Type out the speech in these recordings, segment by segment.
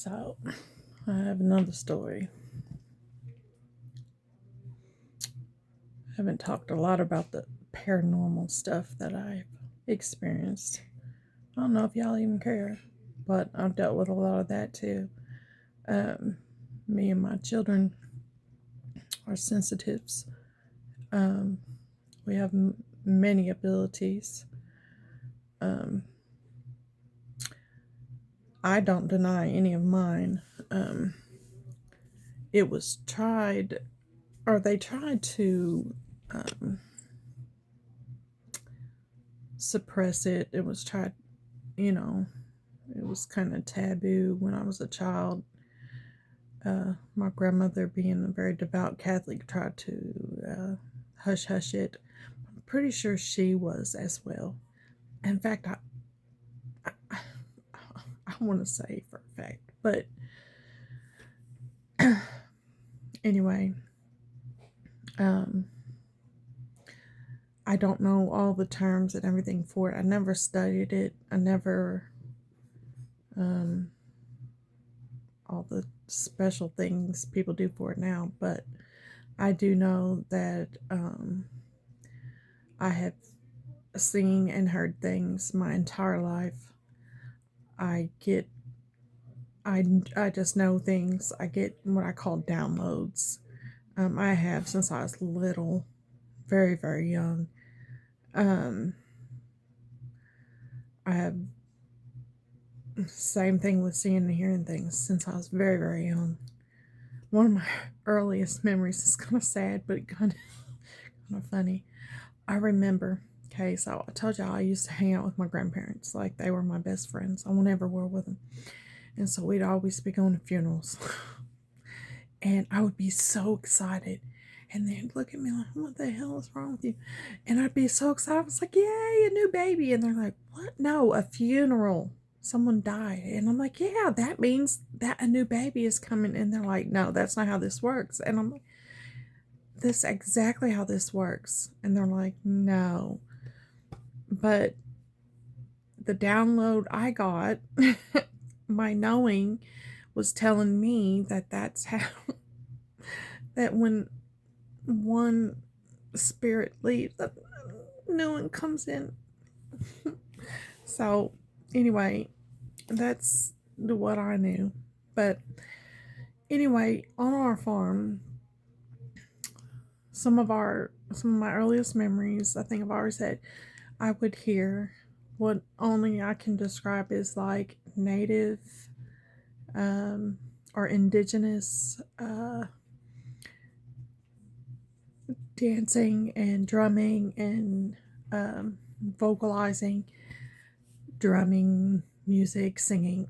So, I have another story. I haven't talked a lot about the paranormal stuff that I've experienced. I don't know if y'all even care, but I've dealt with a lot of that too. Um, Me and my children are sensitives. Um, we have many abilities. Um, I don't deny any of mine. It was tried, or they tried to um, suppress it. It was tried, you know, it was kind of taboo when I was a child. My grandmother, being a very devout Catholic, tried to hush hush it. I'm pretty sure she was as well. In fact, I, I want to say for a fact, but anyway, um, I don't know all the terms and everything for it. I never studied it. I never um, all the special things people do for it now, but I do know that I have seen and heard things my entire life. I get, I just know things. I get what I call downloads. I have since I was little, very, very young. Um, I have same thing with seeing and hearing things since I was very, very young. One of my earliest memories is kind of sad, but kind of funny. I remember, okay, so I told y'all I used to hang out with my grandparents. Like, they were my best friends. I went everywhere with them. And so we'd always be going to funerals. And I would be so excited. And they'd look at me like, what the hell is wrong with you? And I'd be so excited. I was like, yay, a new baby. And they're like, what? No, a funeral. Someone died. And I'm like, yeah, that means that a new baby is coming. And they're like, no, that's not how this works. And I'm like, this is exactly how this works. And they're like, no. But the download I got, my knowing, was telling me that that's how, that when one spirit leaves, a new one comes in. So, anyway, that's what I knew. But anyway, on our farm, some of my earliest memories, I think I've already said, I would hear what only I can describe as like native or indigenous dancing and drumming and vocalizing, drumming, music, singing.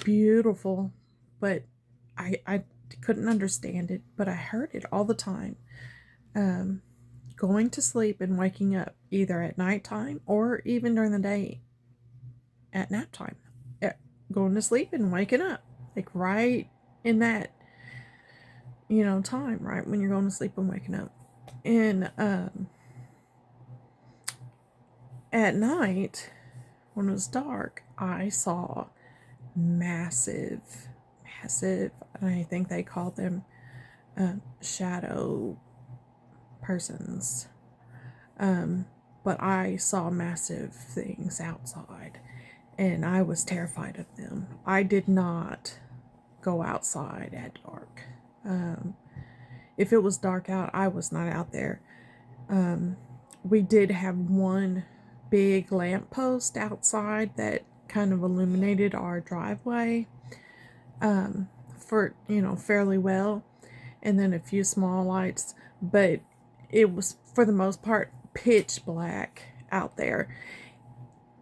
Beautiful, but I couldn't understand it, but I heard it all the time. Um, Going to sleep and waking up either at nighttime or even during the day at nap time. Going to sleep and waking up, like right in that, time, right when you're going to sleep and waking up. And at night, when it was dark, I saw massive, massive, I think they called them shadow persons. But I saw massive things outside and I was terrified of them. I did not go outside at dark. If it was dark out, I was not out there. We did have one big lamppost outside that kind of illuminated our driveway for, fairly well, and then a few small lights, but it was for the most part pitch black out there.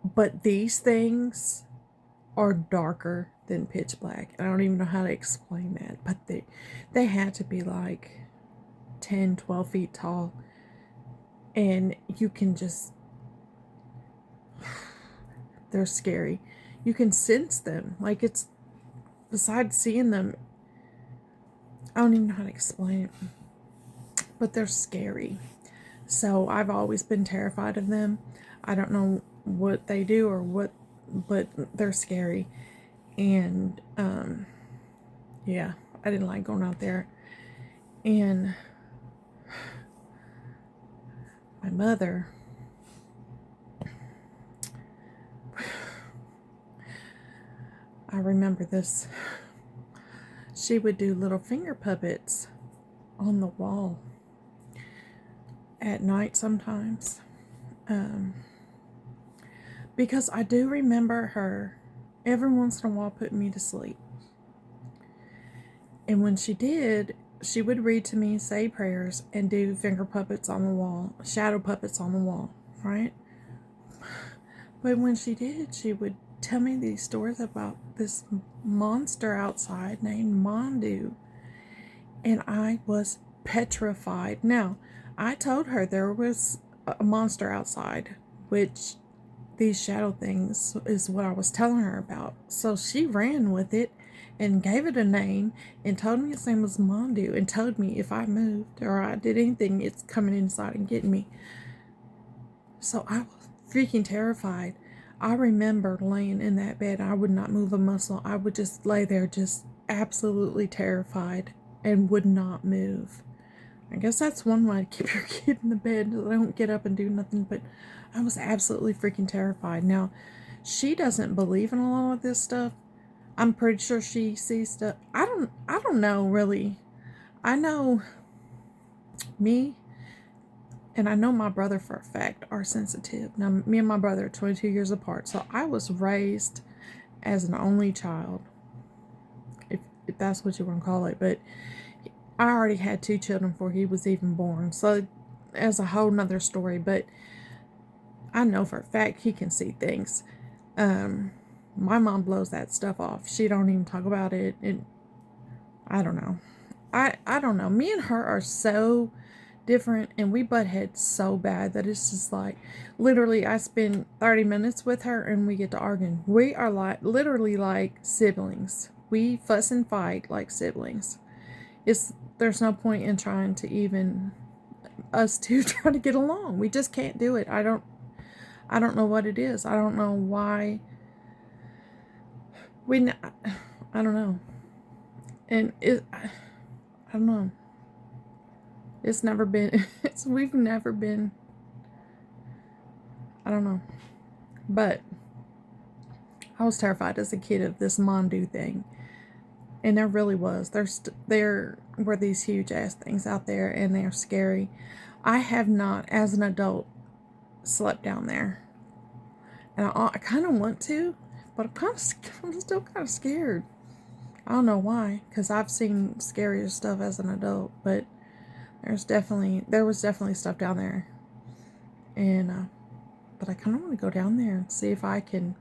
But these things are darker than pitch black. I don't even know how to explain that, but they had to be like 10, 12 feet tall, and you can just, they're scary. You can sense them. Like, it's, besides seeing them, I don't even know how to explain it, but they're scary. So I've always been terrified of them. I don't know what they do or what, but they're scary. And, yeah, I didn't like going out there. And my mother, I remember this, she would do little finger puppets on the wall at night sometimes. Because I do remember her every once in a while putting me to sleep. And when she did, she would read to me, say prayers, and do finger puppets on the wall, shadow puppets on the wall, right? But when she did, she would tell me these stories about this monster outside named Mondu. And I was petrified. Now, I told her there was a monster outside, which these shadow things is what I was telling her about. So she ran with it and gave it a name and told me its name was Mondu and told me if I moved or I did anything, it's coming inside and getting me. So I was freaking terrified. I remember laying in that bed. I would not move a muscle. I would just lay there just absolutely terrified and would not move. I guess that's one way to keep your kid in the bed so they don't get up and do nothing, but I was absolutely freaking terrified. Now, she doesn't believe in a lot of this stuff. I'm pretty sure she sees stuff. I don't know really. I know me and I know my brother for a fact are sensitive. Now, me and my brother are 22 years apart, so I was raised as an only child, if that's what you want to call it, but I already had 2 children before he was even born, so that's a whole nother story, but I know for a fact he can see things. My mom blows that stuff off. She don't even talk about it, and I don't know. I don't know. Me and her are so different, and we butt heads so bad that it's just like, literally, I spend 30 minutes with her, and we get to arguing. We are like, literally like siblings. We fuss and fight like siblings. There's no point in trying to even us two try to get along. We just can't do it. I don't know what it is. I don't know why I don't know. And I don't know. It's never been we've never been, I don't know. But I was terrified as a kid of this Mondu thing. And there really was. There were these huge ass things out there, and they're scary. I have not, as an adult, slept down there. And I kind of want to, but I'm still kind of scared. I don't know why, because I've seen scarier stuff as an adult, but there was definitely stuff down there. And, but I kind of want to go down there and see if I can,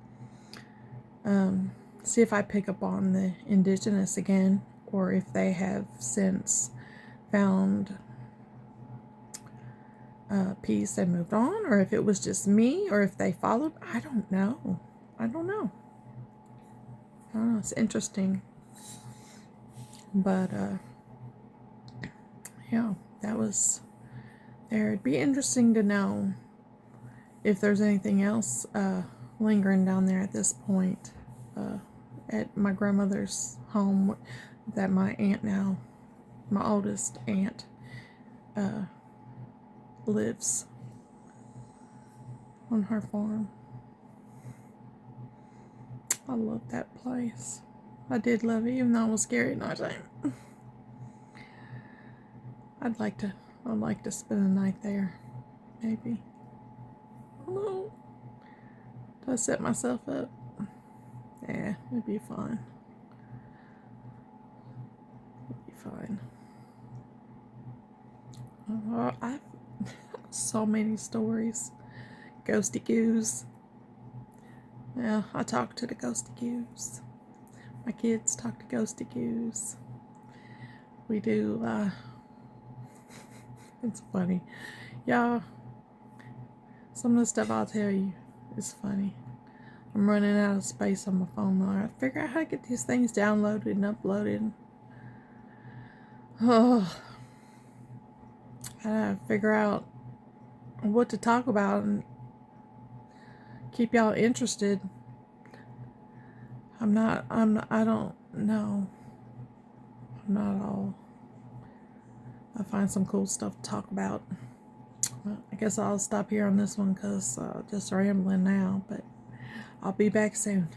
see if I pick up on the indigenous again, or if they have since found peace and moved on, or if it was just me, or if they followed. I don't know. It's interesting. But, yeah, that was there. It'd be interesting to know if there's anything else lingering down there at this point at my grandmother's home that my aunt now, my oldest aunt, lives on her farm. I love that place. I did love it, even though it was scary at night time. I'd like to spend a night there, maybe. I don't know. Do I set myself up? Yeah, it'd be fine. It'd be fine. I've so many stories. Ghosty goose. Yeah, I talk to the ghosty goose. My kids talk to ghosty goose. We do, it's funny. Yeah, some of the stuff I'll tell you is funny. I'm running out of space on my phone now. I figure out how to get these things downloaded and uploaded. Oh, I gotta figure out what to talk about and keep y'all interested. I don't know. I'm not all. I find some cool stuff to talk about. Well, I guess I'll stop here on this one because just rambling now, but I'll be back soon.